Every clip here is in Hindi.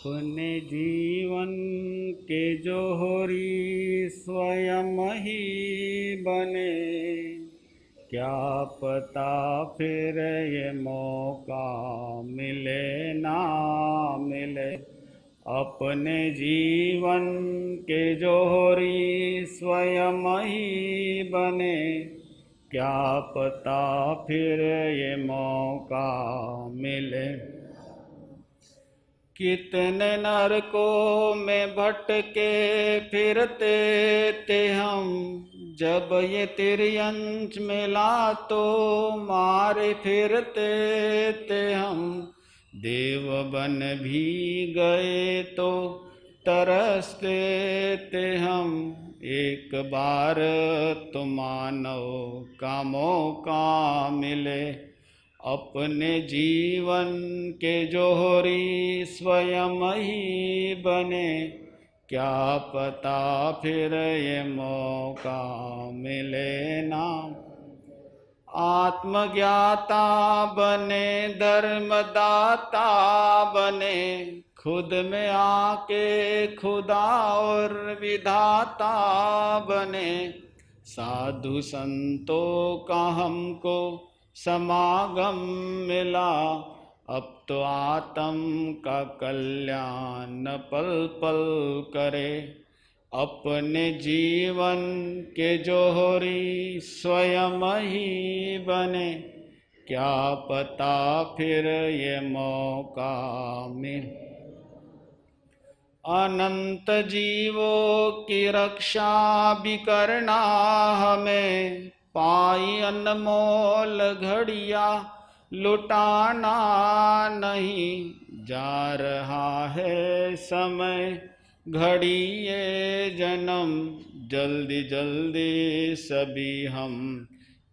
अपने जीवन के जोहरी स्वयं ही बने, क्या पता फिर ये मौका मिले ना मिले। अपने जीवन के जोहरी स्वयं ही बने, क्या पता फिर ये मौका मिले। कितने नरकों में भटके फिरते थे हम, जब ये तिर्यंच मिला तो मारे फिरते थे हम। देव बन भी गए तो तरसते थे हम, एक बार तो मानव का मौका मिले। अपने जीवन के जोहरी स्वयं ही बने, क्या पता फिर ये मौका मिले ना। आत्मज्ञाता बने, धर्मदाता बने, खुद में आके खुदा और विधाता बने। साधु संतों का हमको समागम मिला, अब तो आत्म का कल्याण पल पल करे। अपने जीवन के जोहरी स्वयं ही बने, क्या पता फिर ये मौका मिले। अनंत जीवों की रक्षा भी करना हमें, पाई अनमोल घड़िया लुटाना नहीं। जा रहा है समय घड़ी ये जन्म, जल्दी जल्दी सभी हम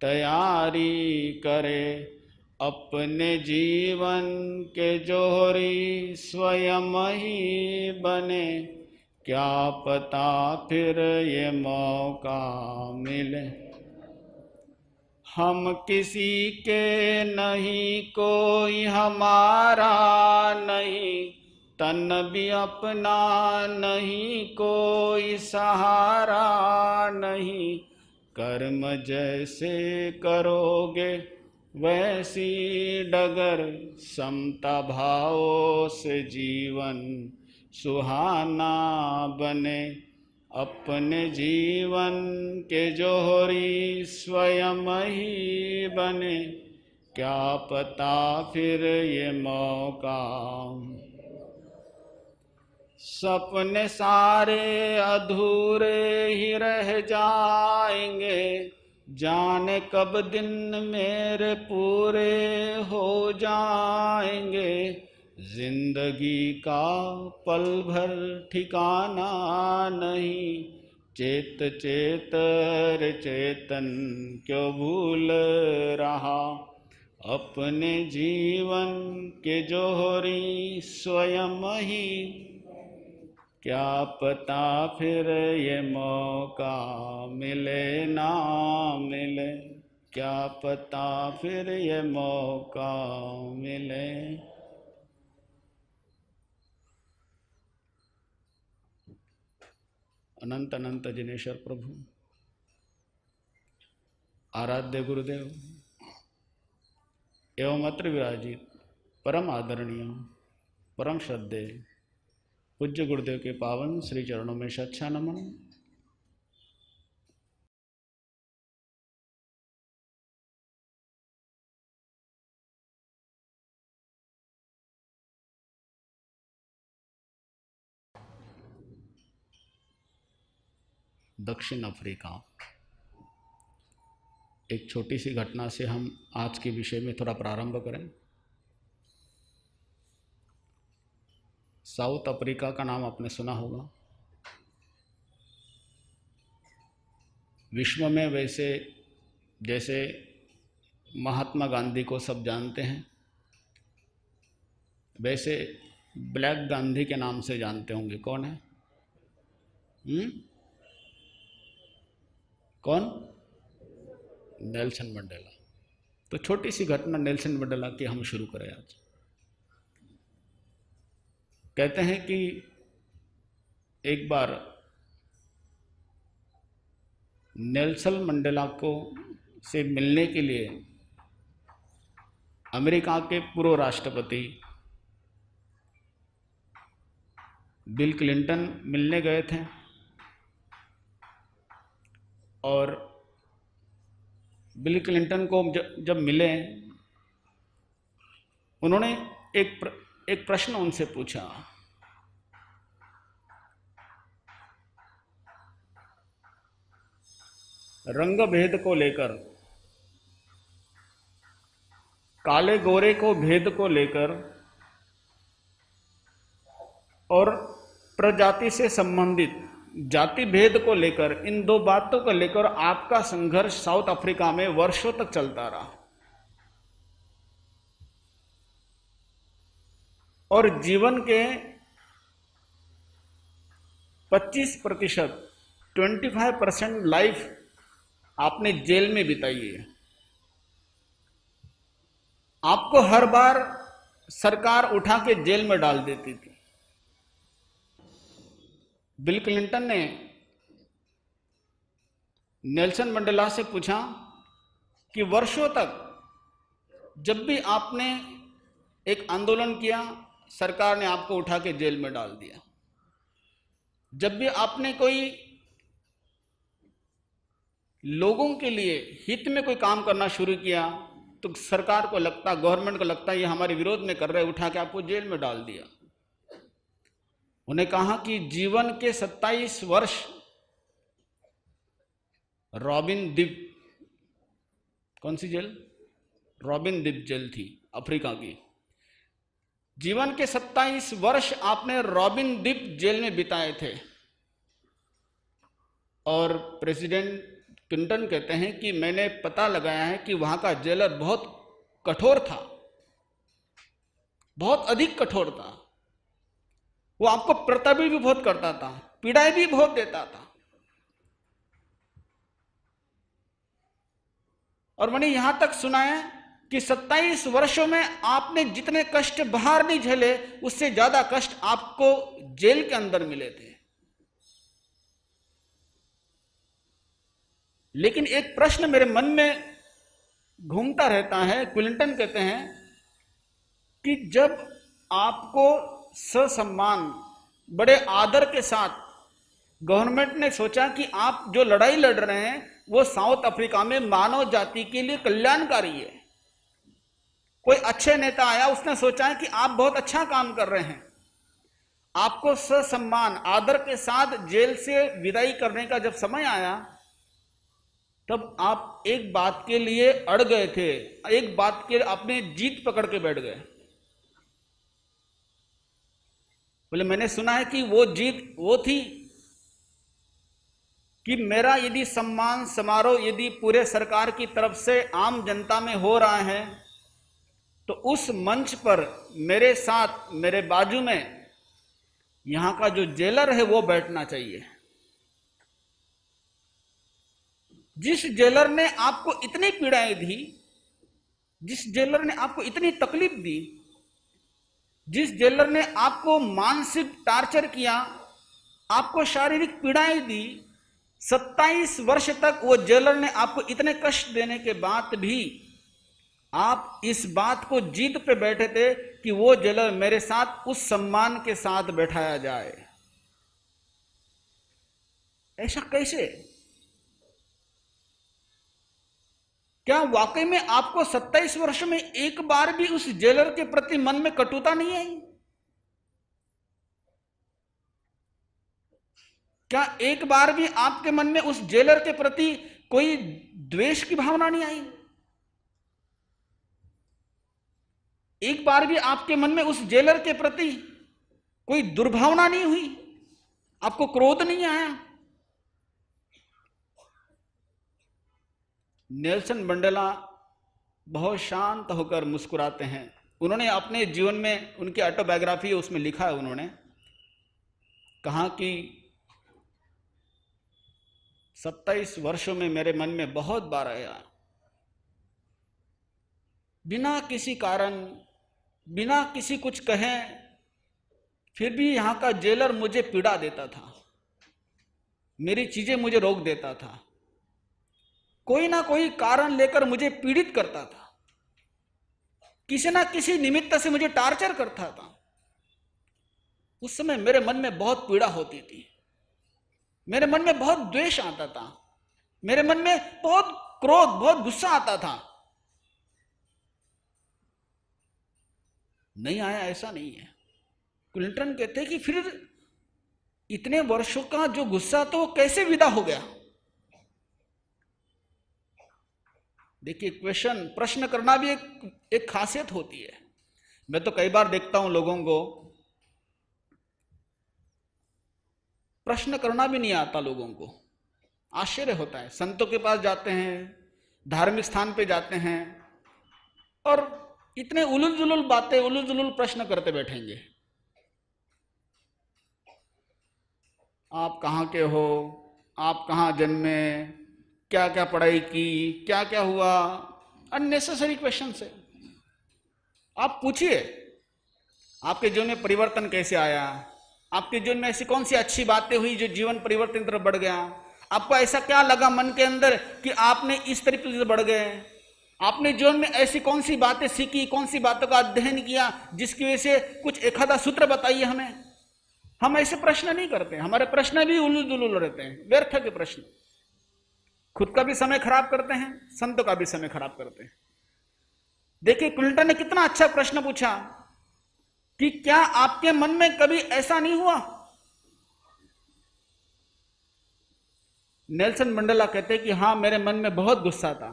तैयारी करें। अपने जीवन के जोहरी स्वयं ही बने, क्या पता फिर ये मौका मिले। हम किसी के नहीं, कोई हमारा नहीं, तन भी अपना नहीं, कोई सहारा नहीं। कर्म जैसे करोगे वैसी डगर, समता भाव से जीवन सुहाना बने। अपने जीवन के जोहरी स्वयं ही बने, क्या पता फिर ये मौका। सपने सारे अधूरे ही रह जाएंगे, जाने कब दिन मेरे पूरे हो जाएंगे। जिंदगी का पल भर ठिकाना नहीं, चेत चेतर चेतन क्यों भूल रहा। अपने जीवन के जोहरी स्वयं ही, क्या पता फिर ये मौका मिले ना मिले। क्या पता फिर ये मौका मिले। अनंत अनंत जिनेश्वर प्रभु, आराध्य गुरुदेव एवं अत्र विराजित परम आदरणीय परम श्रद्धेय पूज्य गुरुदेव के पावन श्री चरणों में सच्चा नमन। दक्षिण अफ्रीका, एक छोटी सी घटना से हम आज के विषय में थोड़ा प्रारंभ करें। साउथ अफ्रीका का नाम आपने सुना होगा। विश्व में वैसे जैसे महात्मा गांधी को सब जानते हैं, वैसे ब्लैक गांधी के नाम से जानते होंगे। कौन है? कौन? Nelson Mandela. तो छोटी सी घटना नेल्सन मंडेला की हम शुरू करें आज। कहते हैं कि एक बार नेल्सन मंडेला को से मिलने के लिए अमेरिका के पूर्व राष्ट्रपति बिल क्लिंटन मिलने गए थे और बिल क्लिंटन को जब मिले, उन्होंने एक प्रश्न उनसे पूछा। रंग भेद को लेकर, काले गोरे को भेद को लेकर और प्रजाति से संबंधित जाति भेद को लेकर, इन दो बातों को लेकर आपका संघर्ष साउथ अफ्रीका में वर्षों तक चलता रहा और जीवन के 25%, 25% लाइफ आपने जेल में बिताई है। आपको हर बार सरकार उठा के जेल में डाल देती थी। बिल क्लिंटन ने नेल्सन मंडेला से पूछा कि वर्षों तक जब भी आपने एक आंदोलन किया, सरकार ने आपको उठा के जेल में डाल दिया। जब भी आपने कोई लोगों के लिए हित में कोई काम करना शुरू किया तो सरकार को लगता, गवर्नमेंट को लगता ये हमारे विरोध में कर रहे, उठा के आपको जेल में डाल दिया। उन्हें कहा कि जीवन के 27 वर्ष रॉबिन द्वीप, कौन सी जेल? रॉबिन द्वीप जेल थी अफ्रीका की। जीवन के 27 वर्ष आपने रॉबिन द्वीप जेल में बिताए थे। और प्रेसिडेंट क्लिंटन कहते हैं कि मैंने पता लगाया है कि वहां का जेलर बहुत कठोर था, बहुत अधिक कठोर था। वो आपको प्रताड़ित भी बहुत करता था, पीड़ाएं भी बहुत देता था। और मैंने यहां तक सुना है कि 27 वर्षों में आपने जितने कष्ट बाहर नहीं झेले, उससे ज्यादा कष्ट आपको जेल के अंदर मिले थे। लेकिन एक प्रश्न मेरे मन में घूमता रहता है। क्लिंटन कहते हैं कि जब आपको ससम्मान, बड़े आदर के साथ गवर्नमेंट ने सोचा कि आप जो लड़ाई लड़ रहे हैं वो साउथ अफ्रीका में मानव जाति के लिए कल्याणकारी है, कोई अच्छे नेता आया, उसने सोचा है कि आप बहुत अच्छा काम कर रहे हैं, आपको ससम्मान आदर के साथ जेल से विदाई करने का जब समय आया, तब आप एक बात के लिए अड़ गए थे, एक बात के अपने जीत पकड़ के बैठ गए। बोले मैंने सुना है कि वो जीत वो थी कि मेरा यदि सम्मान समारोह यदि पूरे सरकार की तरफ से आम जनता में हो रहा है तो उस मंच पर मेरे साथ, मेरे बाजू में यहां का जो जेलर है वो बैठना चाहिए। जिस जेलर ने आपको इतनी पीड़ाएं दी, जिस जेलर ने आपको इतनी तकलीफ दी, जिस जेलर ने आपको मानसिक टार्चर किया, आपको शारीरिक पीड़ाएं दी, 27 वर्ष तक वो जेलर ने आपको इतने कष्ट देने के बाद भी आप इस बात को जीत पे बैठे थे कि वो जेलर मेरे साथ उस सम्मान के साथ बैठाया जाए। ऐसा कैसे? क्या वाकई में आपको 27 वर्ष में एक बार भी उस जेलर के प्रति मन में कटुता नहीं आई? क्या एक बार भी आपके मन में उस जेलर के प्रति कोई द्वेष की भावना नहीं आई? एक बार भी आपके मन में उस जेलर के प्रति कोई दुर्भावना नहीं हुई? आपको क्रोध नहीं आया? नेल्सन मंडेला बहुत शांत होकर मुस्कुराते हैं। उन्होंने अपने जीवन में, उनकी ऑटोबायोग्राफी है उसमें लिखा है, उन्होंने कहा कि 27 वर्षों में मेरे मन में बहुत बार आया, बिना किसी कारण, बिना किसी कुछ कहे फिर भी यहां का जेलर मुझे पीड़ा देता था, मेरी चीजें मुझे रोक देता था, कोई ना कोई कारण लेकर मुझे पीड़ित करता था, किसी ना किसी निमित्त से मुझे टार्चर करता था। उस समय मेरे मन में बहुत पीड़ा होती थी, मेरे मन में बहुत द्वेष आता था, मेरे मन में बहुत क्रोध, बहुत गुस्सा आता था। नहीं आया ऐसा नहीं है। क्लिंटन कहते हैं कि फिर इतने वर्षों का जो गुस्सा तो कैसे विदा हो गया। देखिए, प्रश्न करना भी एक खासियत होती है। मैं तो कई बार देखता हूं लोगों को प्रश्न करना भी नहीं आता, लोगों को आश्चर्य होता है। संतों के पास जाते हैं, धार्मिक स्थान पे जाते हैं और इतने उलूल जुलूल बातें, उलूल जुलूल प्रश्न करते बैठेंगे। आप कहाँ के हो, आप कहाँ जन्मे, क्या क्या पढ़ाई की, क्या क्या हुआ, अननेसेसरी क्वेश्चन है। आप पूछिए आपके जीवन में परिवर्तन कैसे आया, आपके जीवन में ऐसी कौन सी अच्छी बातें हुई जो जीवन परिवर्तन तरफ बढ़ गया, आपको ऐसा क्या लगा मन के अंदर कि आपने इस तरीके से बढ़ गए, आपने जीवन में ऐसी कौन सी बातें सीखी, कौन सी बातों का अध्ययन किया जिसकी वजह से कुछ एक आधा सूत्र बताइए हमें। हम ऐसे प्रश्न नहीं करते, हमारे प्रश्न भी उलूल जुलूल रहते हैं, व्यर्थ के प्रश्न। खुद का भी समय खराब करते हैं, संतों का भी समय खराब करते हैं। देखिए, क्लिंटन ने कितना अच्छा प्रश्न पूछा कि क्या आपके मन में कभी ऐसा नहीं हुआ। नेल्सन मंडेला कहते हैं कि हां, मेरे मन में बहुत गुस्सा था।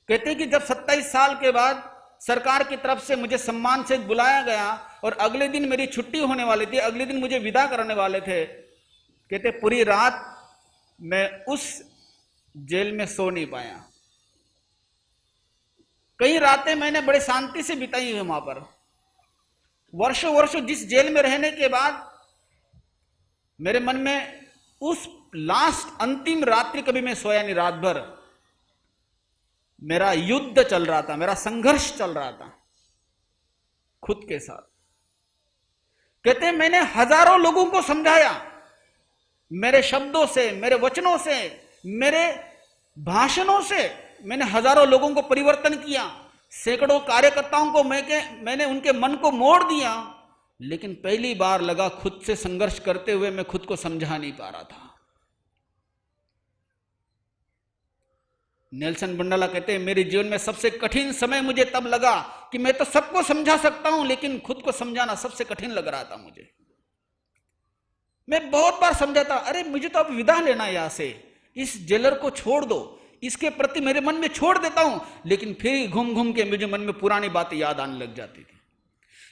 कहते हैं कि जब 27 साल के बाद सरकार की तरफ से मुझे सम्मान से बुलाया गया और अगले दिन मेरी छुट्टी होने वाली थी, अगले दिन मुझे विदा करने वाले थे, कहते पूरी रात मैं उस जेल में सो नहीं पाया। कई रातें मैंने बड़े शांति से बिताई हुई वहां पर। वर्षों वर्षों जिस जेल में रहने के बाद मेरे मन में उस लास्ट अंतिम रात्रि कभी मैं सोया नहीं। रात भर मेरा युद्ध चल रहा था, मेरा संघर्ष चल रहा था खुद के साथ। कहते हैं मैंने हजारों लोगों को समझाया, मेरे शब्दों से, मेरे वचनों से, मेरे भाषणों से मैंने हजारों लोगों को परिवर्तन किया। सैकड़ों कार्यकर्ताओं को मैंने उनके मन को मोड़ दिया, लेकिन पहली बार लगा खुद से संघर्ष करते हुए मैं खुद को समझा नहीं पा रहा था। नेल्सन मंडेला कहते हैं मेरे जीवन में सबसे कठिन समय मुझे तब लगा कि मैं तो सबको समझा सकता हूं, लेकिन खुद को समझाना सबसे कठिन लग रहा था मुझे। मैं बहुत बार समझाता, अरे मुझे तो अब विदा लेना है यहां से, इस जेलर को छोड़ दो, इसके प्रति मेरे मन में छोड़ देता हूं, लेकिन फिर घूम घूम के मुझे मन में पुरानी बातें याद आने लग जाती थी।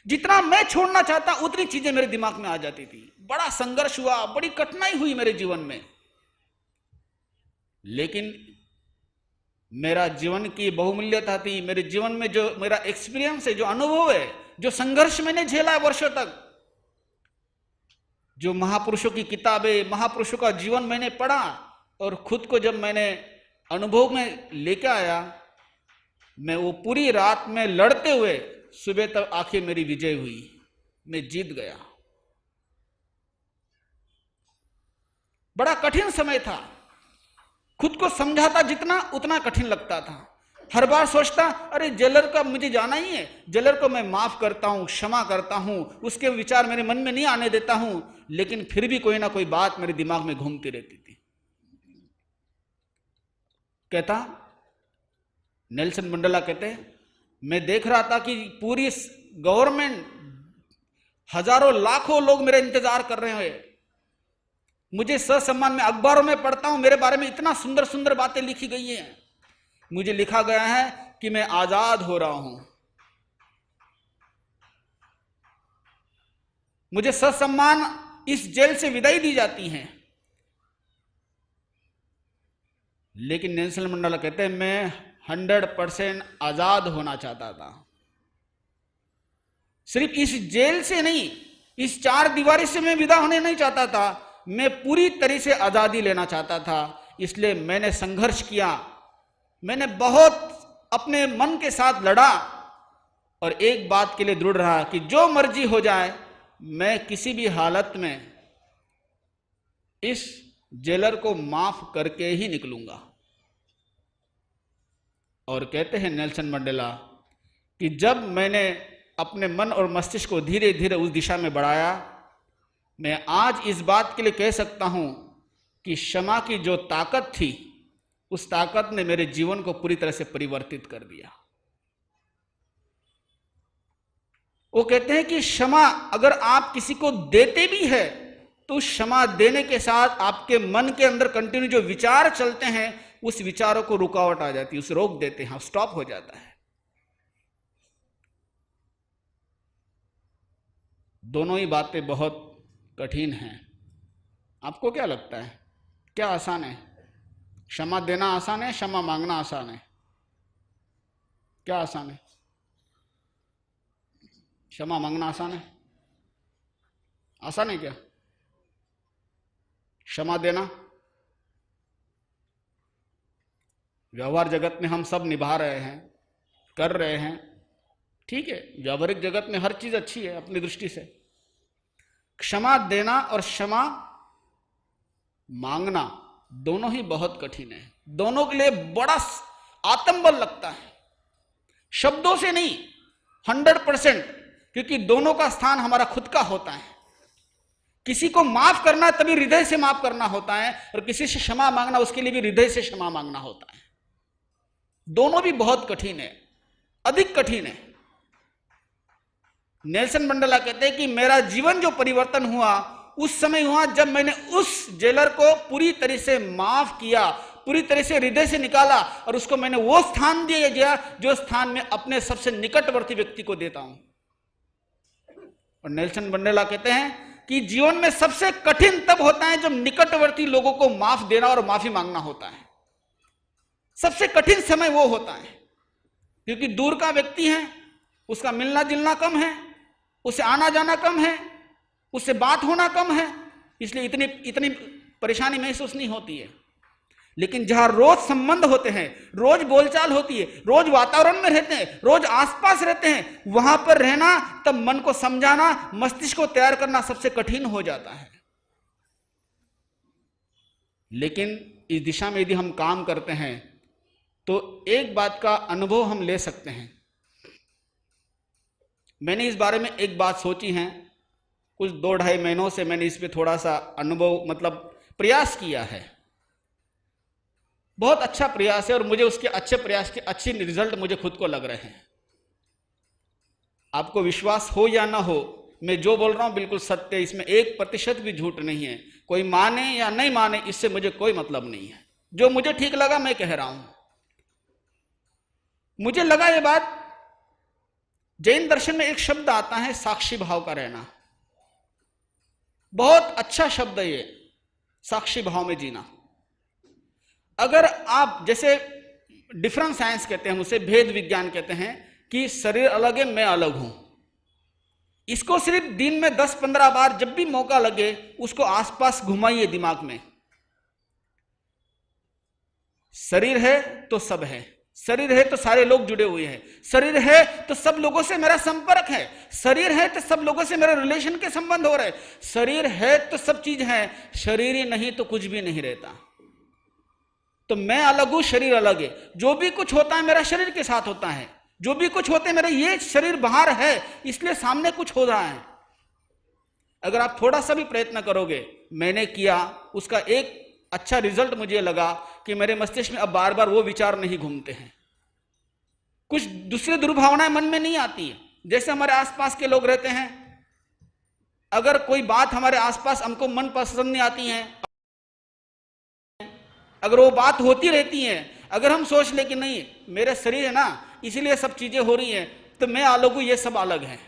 जितना मैं छोड़ना चाहता उतनी चीजें मेरे दिमाग में आ जाती थी। बड़ा संघर्ष हुआ, बड़ी कठिनाई हुई मेरे जीवन में, लेकिन मेरा जीवन की बहुमूल्यता थी। मेरे जीवन में जो मेरा एक्सपीरियंस है, जो अनुभव है, जो संघर्ष मैंने झेला है वर्षों तक, जो महापुरुषों की किताबें, महापुरुषों का जीवन मैंने पढ़ा और खुद को जब मैंने अनुभव में लेकर आया, मैं वो पूरी रात में लड़ते हुए सुबह तक आखिर मेरी विजय हुई, मैं जीत गया। बड़ा कठिन समय था, खुद को समझाता जितना उतना कठिन लगता था। हर बार सोचता, अरे जेलर का मुझे जाना ही है, जेलर को मैं माफ करता हूं, क्षमा करता हूं, उसके विचार मेरे मन में नहीं आने देता हूं, लेकिन फिर भी कोई ना कोई बात मेरे दिमाग में घूमती रहती थी। कहता नेल्सन मंडेला कहते मैं देख रहा था कि पूरी गवर्नमेंट, हजारों लाखों लोग मेरा इंतजार कर रहे हैं। मुझे ससम्मान में अखबारों में पढ़ता हूं, मेरे बारे में इतना सुंदर सुंदर बातें लिखी गई हैं। मुझे लिखा गया है कि मैं आजाद हो रहा हूं, मुझे ससम्मान इस जेल से विदाई दी जाती है। लेकिन नेल्सन मंडेला कहते हैं मैं 100% आजाद होना चाहता था। सिर्फ इस जेल से नहीं, इस चार दीवारी से मैं विदा होने नहीं चाहता था, मैं पूरी तरह से आजादी लेना चाहता था। इसलिए मैंने संघर्ष किया, मैंने बहुत अपने मन के साथ लड़ा और एक बात के लिए दृढ़ रहा कि जो मर्जी हो जाए मैं किसी भी हालत में इस जेलर को माफ करके ही निकलूंगा। और कहते हैं नेल्सन मंडेला कि जब मैंने अपने मन और मस्तिष्क को धीरे धीरे उस दिशा में बढ़ाया, मैं आज इस बात के लिए कह सकता हूं कि क्षमा की जो ताकत थी, उस ताकत ने मेरे जीवन को पूरी तरह से परिवर्तित कर दिया। वो कहते हैं कि क्षमा अगर आप किसी को देते भी है तो क्षमा देने के साथ आपके मन के अंदर कंटिन्यू जो विचार चलते हैं, उस विचारों को रुकावट आ जाती है, उसे रोक देते हैं, स्टॉप हो जाता है। दोनों ही बातें बहुत कठिन हैं। आपको क्या लगता है, क्या आसान है? क्षमा देना आसान है, क्षमा मांगना आसान है? क्या आसान है? क्षमा मांगना आसान है? आसान है क्या? क्षमा देना व्यवहार जगत में हम सब निभा रहे हैं, कर रहे हैं, ठीक है, व्यावहारिक जगत में हर चीज अच्छी है अपनी दृष्टि से। क्षमा देना और क्षमा मांगना दोनों ही बहुत कठिन है। दोनों के लिए बड़ा आत्मबल लगता है, शब्दों से नहीं, 100%, क्योंकि दोनों का स्थान हमारा खुद का होता है। किसी को माफ करना तभी हृदय से माफ करना होता है, और किसी से क्षमा मांगना उसके लिए भी हृदय से क्षमा मांगना होता है। दोनों भी बहुत कठिन है, अधिक कठिन है। नेल्सन मंडेला कहते हैं कि मेरा जीवन जो परिवर्तन हुआ उस समय हुआ जब मैंने उस जेलर को पूरी तरह से माफ किया, पूरी तरह से हृदय से निकाला, और उसको मैंने वो स्थान दिया गया जो स्थान में अपने सबसे निकटवर्ती व्यक्ति को देता हूं। और नेल्सन मंडेला कहते हैं कि जीवन में सबसे कठिन तब होता है जब निकटवर्ती लोगों को माफ देना और माफी मांगना होता है। सबसे कठिन समय वो होता है, क्योंकि दूर का व्यक्ति है, उसका मिलना जुलना कम है, उसे आना जाना कम है, उससे बात होना कम है, इसलिए इतनी परेशानी महसूस नहीं होती है। लेकिन जहां रोज संबंध होते हैं, रोज बोलचाल होती है, रोज वातावरण में रहते हैं, रोज आसपास रहते हैं, वहां पर रहना, तब मन को समझाना, मस्तिष्क को तैयार करना सबसे कठिन हो जाता है। लेकिन इस दिशा में यदि हम काम करते हैं तो एक बात का अनुभव हम ले सकते हैं। मैंने इस बारे में एक बात सोची है, कुछ 2-2.5 महीनों से मैंने इस पे थोड़ा सा अनुभव मतलब प्रयास किया है। बहुत अच्छा प्रयास है और मुझे उसके अच्छे प्रयास के अच्छे रिजल्ट मुझे खुद को लग रहे हैं। आपको विश्वास हो या ना हो, मैं जो बोल रहा हूं बिल्कुल सत्य है, इसमें 1% भी झूठ नहीं है। कोई माने या नहीं माने इससे मुझे कोई मतलब नहीं है, जो मुझे ठीक लगा मैं कह रहा हूं। मुझे लगा ये बात, जैन दर्शन में एक शब्द आता है साक्षी भाव का रहना। बहुत अच्छा शब्द है ये, साक्षी भाव में जीना। अगर आप जैसे डिफरेंस साइंस कहते हैं, उसे भेद विज्ञान कहते हैं कि शरीर अलग है, मैं अलग हूं। इसको सिर्फ दिन में 10-15 बार जब भी मौका लगे उसको आसपास घुमाइए दिमाग में। शरीर है तो सब है, शरीर है तो सारे लोग जुड़े हुए हैं, शरीर है तो सब लोगों से मेरा संपर्क है, शरीर है तो सब लोगों से मेरे रिलेशन के संबंध हो रहे, शरीर है तो सब चीज है, शरीर ही नहीं तो कुछ भी नहीं रहता। तो मैं अलग हूं, शरीर अलग है। जो भी कुछ होता है मेरा शरीर के साथ होता है, जो भी कुछ होते हैं मेरा ये शरीर बाहर है, इसलिए सामने कुछ हो रहा है। अगर आप थोड़ा सा भी प्रयत्न करोगे, मैंने किया, उसका एक अच्छा रिजल्ट मुझे लगा कि मेरे मस्तिष्क में अब बार बार वो विचार नहीं घूमते हैं, कुछ दूसरी दुर्भावनाएं मन में नहीं आती है। जैसे हमारे आसपास के लोग रहते हैं, अगर कोई बात हमारे आसपास हमको मन पसंद नहीं आती है, अगर वो बात होती रहती है, अगर हम सोच ले कि नहीं मेरा शरीर है ना इसीलिए सब चीजें हो रही हैं, तो मैं अलग हूं, ये सब अलग है,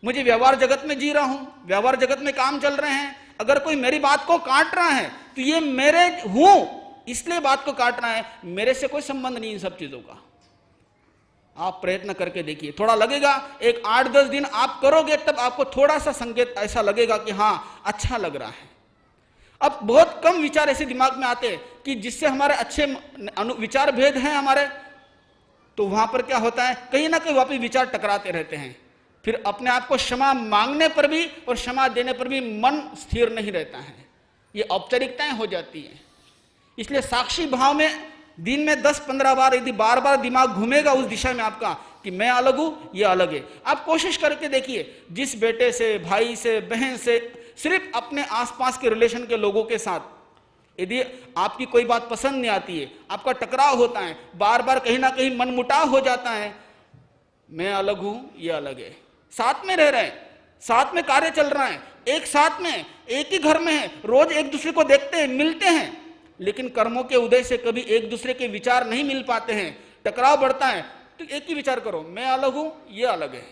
मुझे व्यवहार जगत में जी रहा हूं, व्यवहार जगत में काम चल रहे हैं, अगर कोई मेरी बात को काट रहा है तो ये मेरे हूं इसलिए बात को काट रहा है, मेरे से कोई संबंध नहीं इन सब चीजों का। आप प्रयत्न करके देखिए, थोड़ा लगेगा, एक 8-10 दिन आप करोगे तब आपको थोड़ा सा संकेत ऐसा लगेगा कि हां अच्छा लग रहा है। अब बहुत कम विचार ऐसे दिमाग में आते हैं कि जिससे हमारे अच्छे विचार भेद हैं हमारे, तो वहां पर क्या होता है, कहीं ना कहीं वापिस विचार टकराते रहते हैं। फिर अपने आप को क्षमा मांगने पर भी और क्षमा देने पर भी मन स्थिर नहीं रहता है, ये औपचारिकताएं हो जाती हैं। इसलिए साक्षी भाव में दिन में 10-15 बार यदि बार बार दिमाग घूमेगा उस दिशा में आपका कि मैं अलग हूं, ये अलग है, आप कोशिश करके देखिए, जिस बेटे से, भाई से, बहन से, सिर्फ अपने आसपास के रिलेशन के लोगों के साथ यदि आपकी कोई बात पसंद नहीं आती है, आपका टकराव होता है, बार बार कहीं ना कहीं मनमुटाव हो जाता है, मैं अलग हूं, ये अलग है, साथ में रह रहे हैं, साथ में कार्य चल रहा है, एक साथ में, एक ही घर में है, रोज एक दूसरे को देखते हैं, मिलते हैं, लेकिन कर्मों के उदय से कभी एक दूसरे के विचार नहीं मिल पाते हैं, टकराव बढ़ता है, तो एक ही विचार करो, मैं अलग हूं, ये अलग है।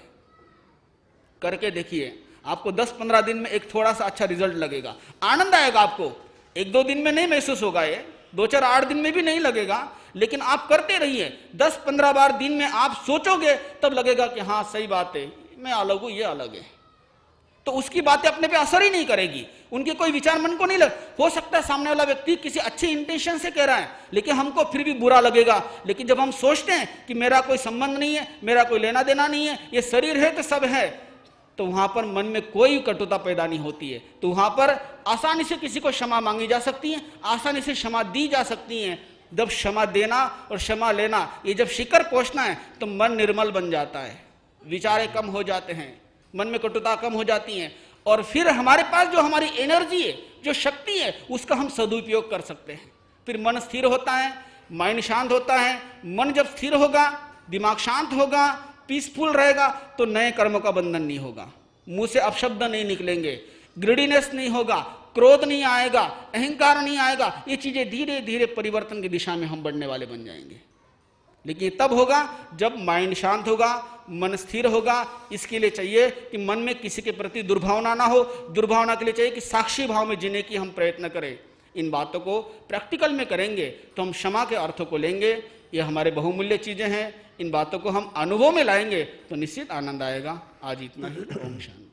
करके देखिए, आपको 10-15 दिन में एक थोड़ा सा अच्छा रिजल्ट लगेगा, आनंद आएगा आपको। 1-2 दिन में नहीं महसूस होगा, ये 2-4-8 दिन में भी नहीं लगेगा, लेकिन आप करते रहिए, 10-15 बार दिन में आप सोचोगे तब लगेगा कि हाँ सही बात है, मैं अलग हूं, ये अलग है। तो उसकी बातें अपने पे असर ही नहीं करेगी, उनके कोई विचार मन को नहीं लग, हो सकता है सामने वाला व्यक्ति किसी अच्छे इंटेंशन से कह रहा है, लेकिन हमको फिर भी बुरा लगेगा। लेकिन जब हम सोचते हैं कि मेरा कोई संबंध नहीं है, मेरा कोई लेना देना नहीं है, ये शरीर है तो सब है, तो वहां पर मन में कोई कटुता पैदा नहीं होती है, तो वहां पर आसानी से किसी को क्षमा मांगी जा सकती है, आसानी से क्षमा दी जा सकती है। जब क्षमा देना और क्षमा लेना ये जब शिखर पहुंचना है तो मन निर्मल बन जाता है, विचारें कम हो जाते हैं, मन में कटुता कम हो जाती है, और फिर हमारे पास जो हमारी एनर्जी है, जो शक्ति है, उसका हम सदुपयोग कर सकते हैं। फिर मन स्थिर होता है, माइंड शांत होता है। मन जब स्थिर होगा, दिमाग शांत होगा, पीसफुल रहेगा, तो नए कर्मों का बंधन नहीं होगा, मुंह से अपशब्द नहीं निकलेंगे, ग्रीडीनेस नहीं होगा, क्रोध नहीं आएगा, अहंकार नहीं आएगा, ये चीजें धीरे धीरे परिवर्तन की दिशा में हम बढ़ने वाले बन जाएंगे। लेकिन तब होगा जब माइंड शांत होगा, मन स्थिर होगा। इसके लिए चाहिए कि मन में किसी के प्रति दुर्भावना ना हो, दुर्भावना के लिए चाहिए कि साक्षी भाव में जीने की हम प्रयत्न करें। इन बातों को प्रैक्टिकल में करेंगे तो हम क्षमा के अर्थों को लेंगे, ये हमारे बहुमूल्य चीजें हैं, इन बातों को हम अनुभव में लाएंगे तो निश्चित आनंद आएगा। आज इतना ही। ओम शांति।